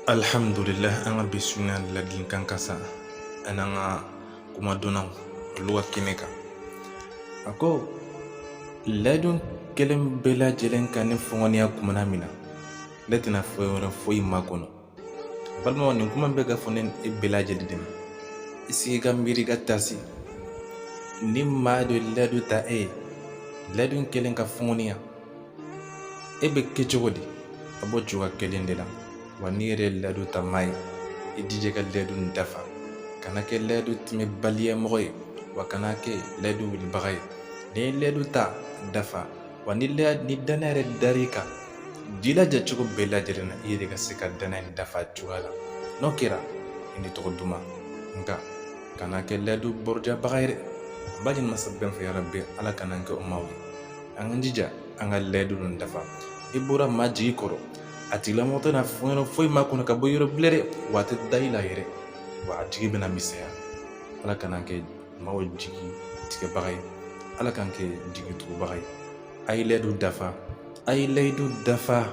Alhamdulillah, an ka bi su na ladilikan kasa an'an ka kumadonnaw olu ka kɛnɛ kan. A ko ladon kelen bɛɛ lajɛlen kan ne fɔngɔniya kumana min na ne tɛna fɛn wɛrɛ foyi makɔnɔ. Balimaw, nin kuma bɛ ka fɔ ne e bɛɛ lajɛlen de ma. I sigi ka miiri ka tasi ni maa dɔ ladon ta e ye ladon kelen ka fɔngɔniya e bɛ kɛ cogo di? A bɔ cogoya kelen de la. Wa n'i yɛrɛ ye ladon ta maa ye i jija ka ladon dafa, kana kɛ ladon tɛmɛbaliya mɔgɔ ye wa kana kɛ ladon wilibaga ye. N'i ye ladon ta dafa wa ni danaya yɛrɛ dar'i kan, jilaja cogo bɛɛ lajɛlen na i yɛrɛ ka se ka danaya in dafa cogoya la. N'o kɛra i ni tɔgɔ duman, nka kana kɛ ladon bɔrɔjabaga ye dɛ. An b'a ɲini masa bɛɛ fɛ yarabi Ala kana kɛ o maaw ye. An ka jija an ka ladon dafa. I bɔra maa jigi kɔrɔ a tigilamɔgɔ tɛna fɛn wɛrɛ foyi makɔnɔ ka bɔ yɔrɔ bilen dɛ, wa a tɛ da i la yɛrɛ, wa a jigi bɛna misɛnya. Ala kana kɛ maaw jigi tigɛbaga ye, Ala k'an kɛ jigi tugubaga ye. A ye ladon dafa, a ye ladon dafa.